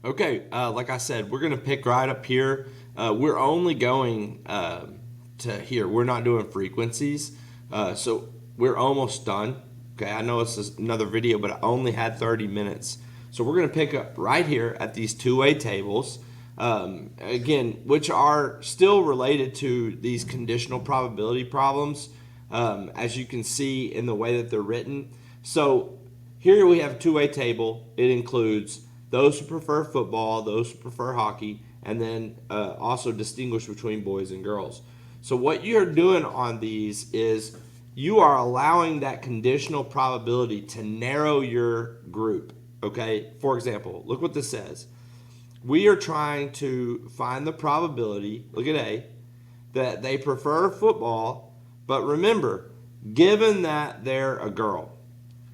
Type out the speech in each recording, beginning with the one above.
Okay, like I said, we're going to pick right up here. We're only going to here. We're not doing frequencies. So we're almost done. Okay, I know it's another video, but I only had 30 minutes. So we're going to pick up right here at these two-way tables, again, which are still related to these conditional probability problems, as you can see in the way that they're written. So here we have a two-way table. It includes those who prefer football, those who prefer hockey, and then also distinguish between boys and girls. So what you're doing on these is you are allowing that conditional probability to narrow your group. Okay, for example, look what this says. We are trying to find the probability, look at A, that they prefer football, but remember, given that they're a girl.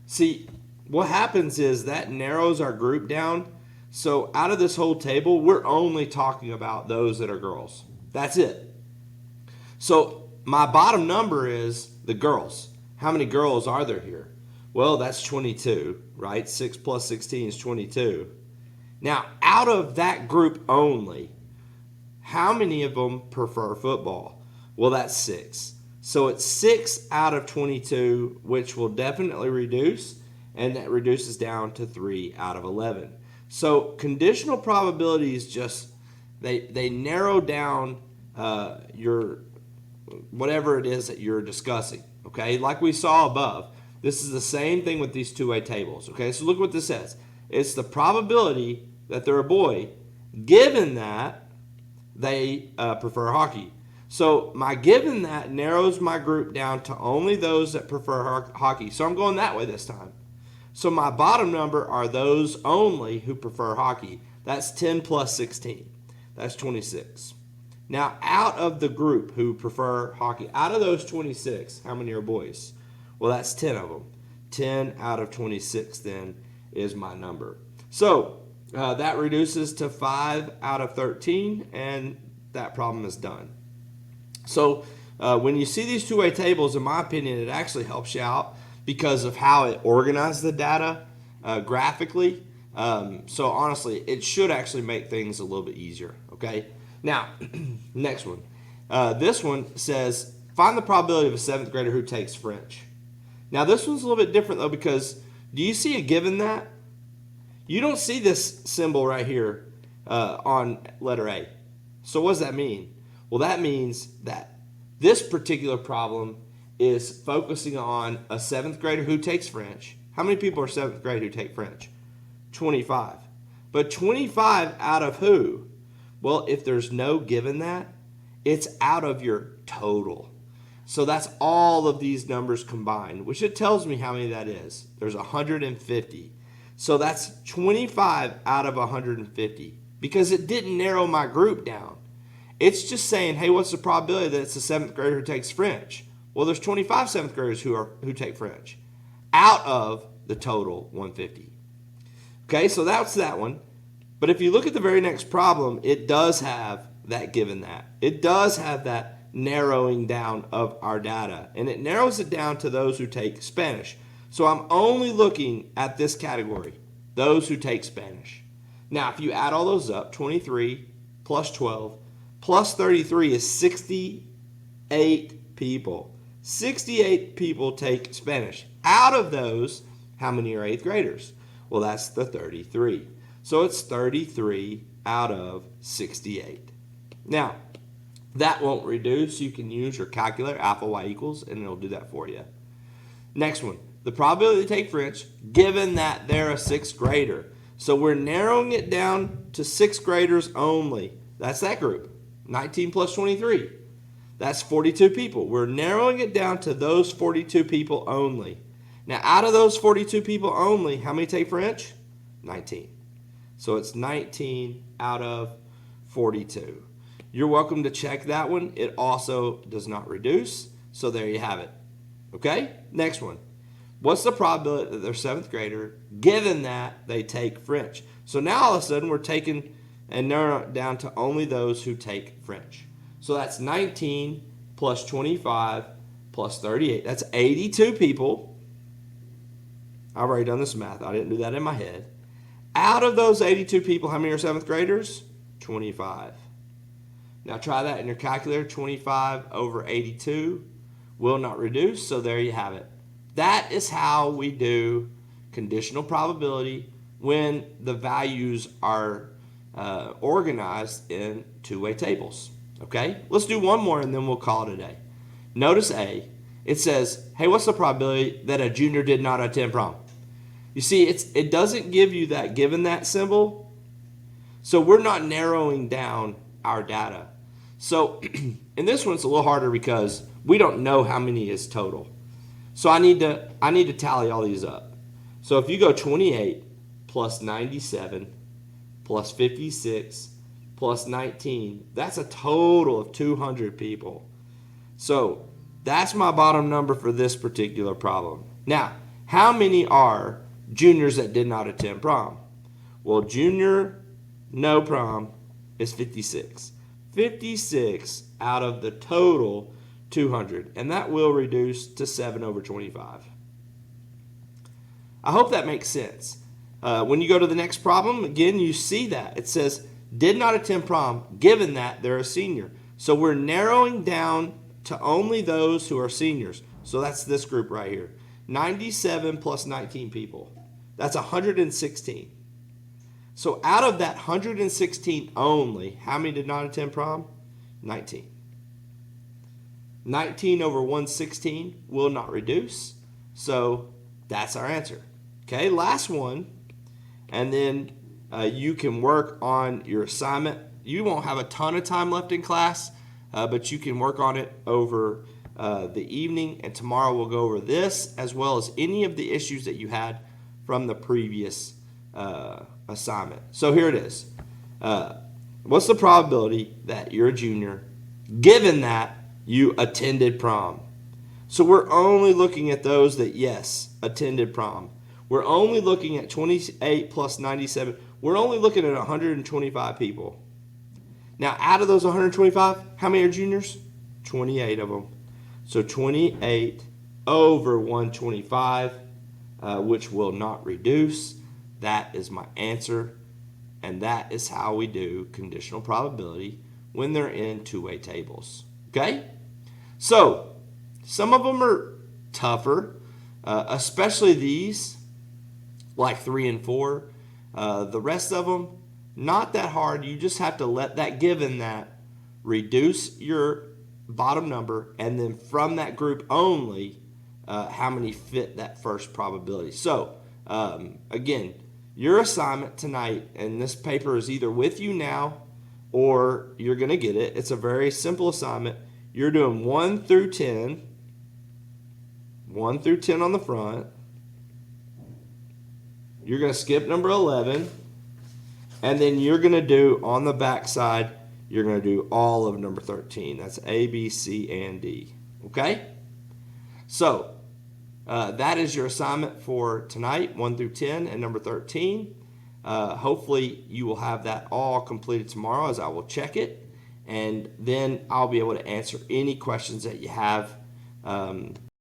See, what happens is that narrows our group down. So out of this whole table, we're only talking about those that are girls. That's it. So my bottom number is the girls. How many girls are there here? Well, that's 22, right? 6 plus 16 is 22. Now, out of that group only, how many of them prefer football? Well, that's 6. So it's 6 out of 22, which will definitely reduce, and that reduces down to 3 out of 11. So conditional probabilities just, they narrow down your whatever it is that you're discussing, okay? Like we saw above, this is the same thing with these two-way tables, okay? So look what this says. It's the probability that they're a boy given that they prefer hockey. So my given that narrows my group down to only those that prefer hockey. So I'm going that way this time. So my bottom number are those only who prefer hockey. That's 10 plus 16. That's 26. Now, out of the group who prefer hockey, out of those 26, how many are boys? Well, that's 10 of them. 10 out of 26 then is my number. So that reduces to 5 out of 13, and that problem is done. So when you see these two-way tables, in my opinion, it actually helps you out because of how it organizes the data graphically. So honestly, it should actually make things a little bit easier, okay? Now, next one. This one says, find the probability of a 7th grader who takes French. Now, this one's a little bit different, though, because do you see a given that? You don't see this symbol right here on letter A. So what does that mean? Well, that means that this particular problem is focusing on a 7th grader who takes French. How many people are 7th grade who take French? 25. But 25 out of who? Well, if there's no given that, it's out of your total. So that's all of these numbers combined, which it tells me how many that is. There's 150. So that's 25 out of 150 because it didn't narrow my group down. It's just saying, hey, what's the probability that it's a 7th grader who takes French? Well, there's 25 7th graders who take French out of the total 150. Okay, so that's that one. But if you look at the very next problem, it does have that given that. It does have that narrowing down of our data, and it narrows it down to those who take Spanish. So I'm only looking at this category, those who take Spanish. Now, if you add all those up, 23 plus 12 plus 33 is 68 people. 68 people take Spanish. Out of those, how many are 8th graders? Well, that's the 33. So it's 33 out of 68. Now, that won't reduce. You can use your calculator, alpha y equals, and it'll do that for you. Next one, the probability to take French, given that they're a 6th grader. So we're narrowing it down to 6th graders only. That's that group. 19 plus 23. That's 42 people. We're narrowing it down to those 42 people only. Now, out of those 42 people only, how many take French? 19. So it's 19 out of 42. You're welcome to check that one. It also does not reduce. So there you have it. Okay? Next one. What's the probability that they're 7th grader given that they take French? So now all of a sudden we're taking and narrow it down to only those who take French. So that's 19 plus 25 plus 38. That's 82 people. I've already done this math. I didn't do that in my head. out of those 82 people, how many are 7th graders? 25. Now try that in your calculator. 25 over 82 will not reduce, so there you have it. That is how we do conditional probability when the values are organized in two-way tables. Okay, let's do one more and then we'll call it a day. Notice A. It says, hey, what's the probability that a junior did not attend prom? You see, it doesn't give you that given that symbol, so we're not narrowing down our data. So in this one, it's a little harder because we don't know how many is total. So I need to tally all these up. So if you go 28 plus 97 plus 56 plus 19, that's a total of 200 people. So that's my bottom number for this particular problem. Now, how many are juniors that did not attend prom? Well, junior no prom is 56. 56 out of the total 200, and that will reduce to 7 over 25. I hope that makes sense. When you go to the next problem, again, you see that. It says, did not attend prom, given that they're a senior. So we're narrowing down to only those who are seniors. So that's this group right here. 97 plus 19 people. That's 116. So out of that 116 only, how many did not attend prom? 19. 19 over 116 will not reduce. So that's our answer. Okay, last one. And then you can work on your assignment. You won't have a ton of time left in class, but you can work on it over the evening. And tomorrow we'll go over this as well as any of the issues that you had from the previous assignment. So here it is. What's the probability that you're a junior given that you attended prom? So we're only looking at those that, yes, attended prom. We're only looking at 28 plus 97. We're only looking at 125 people. Now, out of those 125, how many are juniors? 28 of them. So 28 over 125, which will not reduce. That is my answer. And that is how we do conditional probability when they're in two-way tables. Okay? So, some of them are tougher, especially these, like 3 and 4. The rest of them, not that hard. You just have to let that given that reduce your bottom number, and then from that group only, how many fit that first probability. So, again, your assignment tonight, and this paper is either with you now or you're going to get it. It's a very simple assignment. You're doing 1 through 10. 1 through 10 on the front. You're going to skip number 11. And then you're going to do, on the back side, you're going to do all of number 13. That's A, B, C, and D. Okay? So, that is your assignment for tonight, 1 through 10 and number 13. Hopefully, you will have that all completed tomorrow as I will check it. And then I'll be able to answer any questions that you have